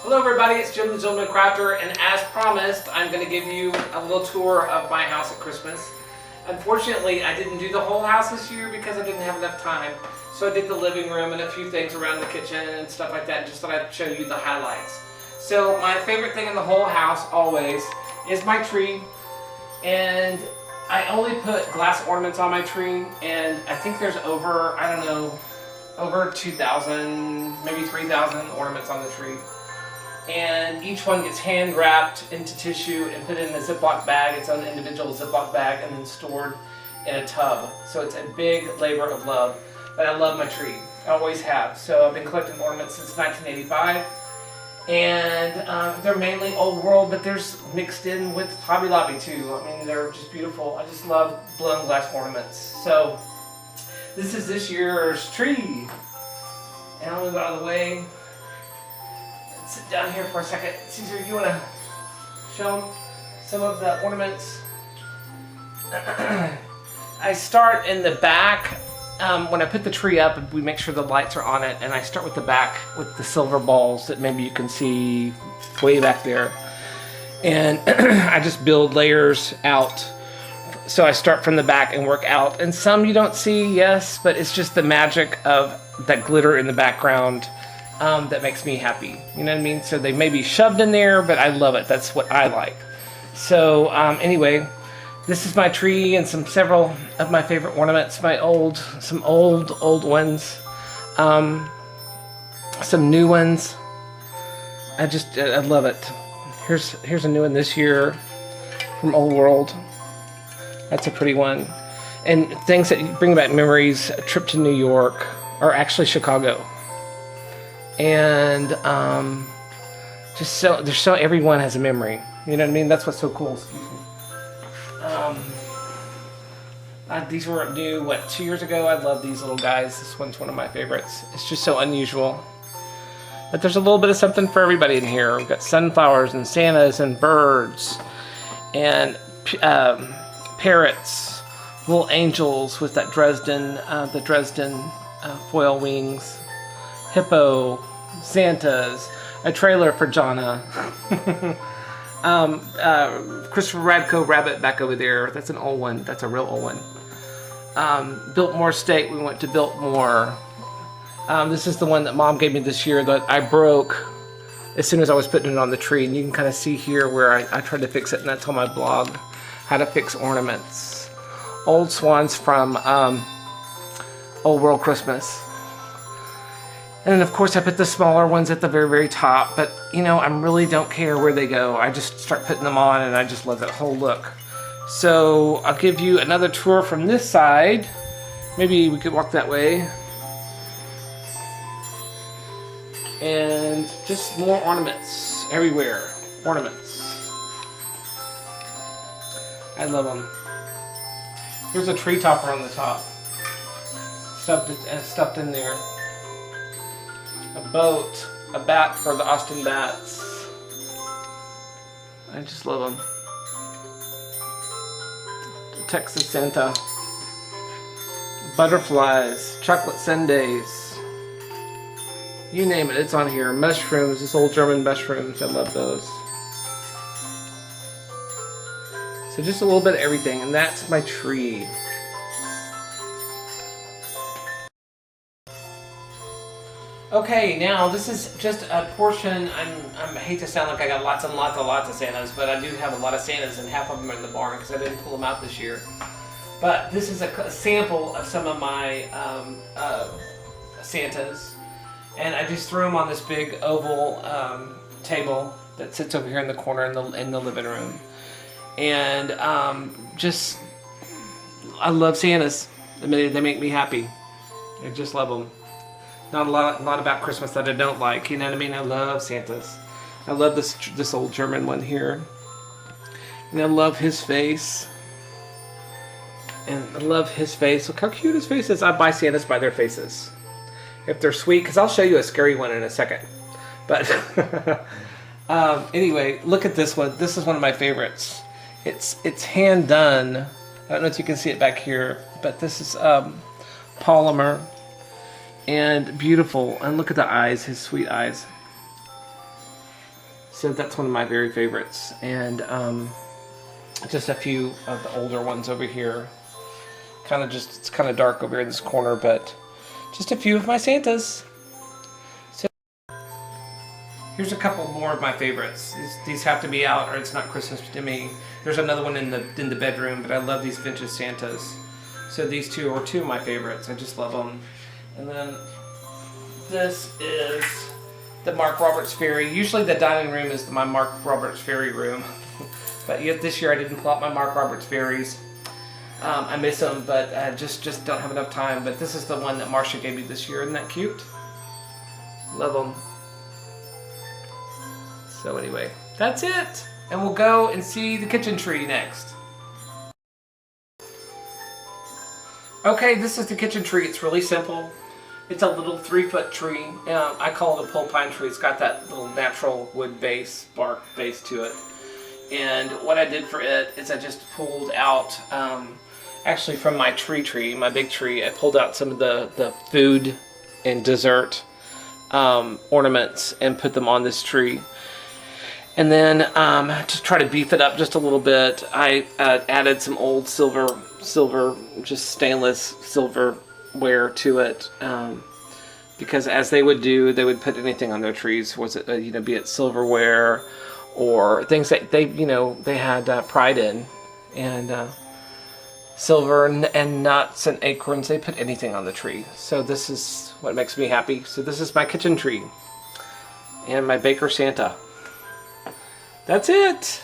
Hello everybody, it's Jim the Gentleman Crafter, and as promised, I'm going to give you a little tour of my house at Christmas. Unfortunately, I didn't do the whole house this year because I didn't have enough time. So I did the living room and a few things around the kitchen and stuff like that, and just thought I'd show you the highlights. So my favorite thing in the whole house, always, is my tree. And I only put glass ornaments on my tree, and I think there's over, I don't know, over 2,000, maybe 3,000 ornaments on the tree. And each one gets hand wrapped into tissue and put in a Ziploc bag, its own individual Ziploc bag, and then stored in a tub. So it's a big labor of love. But I love my tree. I always have. So I've been collecting ornaments since 1985. And they're mainly old world, but there's mixed in with Hobby Lobby too. I mean, they're just beautiful. I just love blown glass ornaments. So this is this year's tree. And I'll move out of the way. Sit down here for a second. Caesar, you want to show them some of the ornaments? I start in the back. When I put the tree up, we make sure the lights are on it, and I start with the back with the silver balls that maybe you can see way back there. And I just build layers out. So I start from the back and work out. And some you don't see, yes, but it's just the magic of that glitter in the background. That makes me happy, you know what I mean? So they may be shoved in there, but I love it. That's what I like. So anyway, this is my tree and several of my favorite ornaments. Some old ones, some new ones. I love it. Here's a new one this year from Old World. That's a pretty one. And things that bring back memories. A trip to New York, or actually Chicago. And everyone has a memory. You know what I mean? That's what's so cool. Excuse me. These were new, 2 years ago? I love these little guys. This one's one of my favorites. It's just so unusual. But there's a little bit of something for everybody in here. We've got sunflowers and Santas and birds and parrots, little angels with that Dresden foil wings. Hippo, Santas, a trailer for Jonna, Christopher Radko rabbit back over there. That's an old one. That's a real old one. Biltmore State. We went to Biltmore. This is the one that Mom gave me this year that I broke as soon as I was putting it on the tree. And you can kind of see here where I tried to fix it, and that's on my blog, how to fix ornaments. Old swans from Old World Christmas. And then, of course, I put the smaller ones at the very, very top. But, you know, I really don't care where they go. I just start putting them on, and I just love that whole look. So I'll give you another tour from this side. Maybe we could walk that way. And just more ornaments everywhere. Ornaments. I love them. Here's a tree topper on the top. Stuffed in there. A boat, a bat for the Austin bats. I just love them. The Texas Santa. Butterflies, chocolate sundaes. You name it, it's on here. Mushrooms, this old German mushrooms. I love those. So just a little bit of everything, and that's my tree. Okay, now this is just a portion. I hate to sound like I got lots and lots of Santas, but I do have a lot of Santas, and half of them are in the barn because I didn't pull them out this year. But this is a sample of some of my Santas, and I just threw them on this big oval table that sits over here in the corner in the living room. And I love Santas. They make me happy. I just love them. Not a lot about Christmas that I don't like. You know what I mean? I love Santas. I love this old German one here. And I love his face. And I love his face. Look how cute his face is. I buy Santas by their faces. If they're sweet, because I'll show you a scary one in a second. But anyway, look at this one. This is one of my favorites. It's hand done. I don't know if you can see it back here, but this is polymer. And beautiful. And look at the eyes, his sweet eyes. So that's one of my very favorites. And just a few of the older ones over here. It's kind of dark over here in this corner, but just a few of my Santas. So here's a couple more of my favorites. These have to be out or it's not Christmas to me. There's another one in the bedroom, but I love these vintage Santas. So these two are two of my favorites. I just love them. And then this is the Mark Roberts Fairy. Usually the dining room is my Mark Roberts Fairy room. But yet this year I didn't pull out my Mark Roberts Fairies. I miss them, but I just don't have enough time. But this is the one that Marcia gave me this year. Isn't that cute? Love them. So anyway, that's it. And we'll go and see the kitchen tree next. Okay, this is the kitchen tree. It's really simple. It's a little 3-foot tree. I call it a pole pine tree. It's got that little natural wood base, bark base to it. And what I did for it is I just pulled out, actually from my my big tree, I pulled out some of the food and dessert ornaments and put them on this tree. And then to try to beef it up just a little bit, I added some old silver, just stainless silverware to it. Because as they would do, they would put anything on their trees, was it be it silverware or things that they had pride in, and silver and nuts and acorns. They put anything on the tree. So this is what makes me happy. So this is my kitchen tree and my Baker Santa. That's it.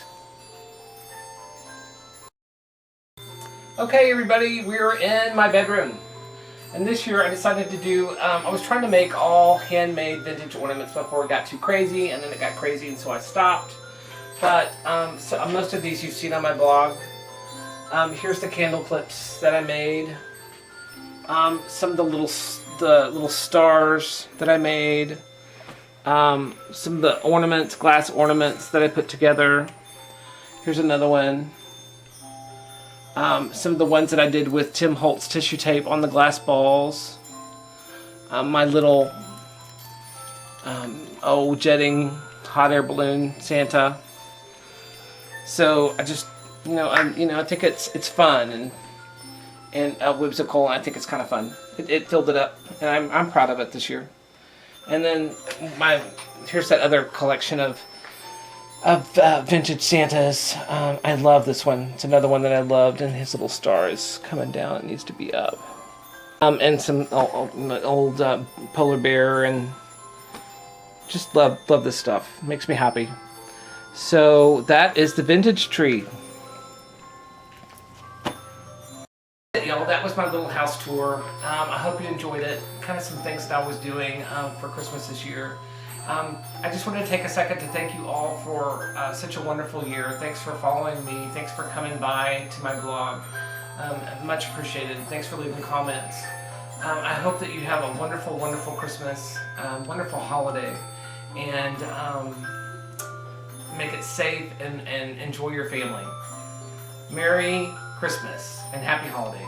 Okay, everybody, we're in my bedroom. And this year I decided to do, I was trying to make all handmade vintage ornaments before it got too crazy, and then it got crazy and so I stopped. But so most of these you've seen on my blog. Here's the candle clips that I made. Some of the little stars that I made. Some of the ornaments, glass ornaments that I put together. Here's another one. Some of the ones that I did with Tim Holtz tissue tape on the glass balls. My little jetting hot air balloon Santa. So I just, I think it's fun and whimsical. And I think it's kind of fun. It filled it up, and I'm proud of it this year. And then here's that other collection of vintage Santas. I love this one. It's another one that I loved, and his little star is coming down. It needs to be up. And some old polar bear, and just love this stuff. Makes me happy. So that is the vintage tree. Y'all, that was my little house tour. I hope you enjoyed it. Kind of some things that I was doing for Christmas this year. I just wanted to take a second to thank you all for such a wonderful year. Thanks for following me. Thanks for coming by to my blog. Much appreciated. Thanks for leaving comments. I hope that you have a wonderful, wonderful Christmas, wonderful holiday, and make it safe and enjoy your family. Merry Christmas and happy holidays.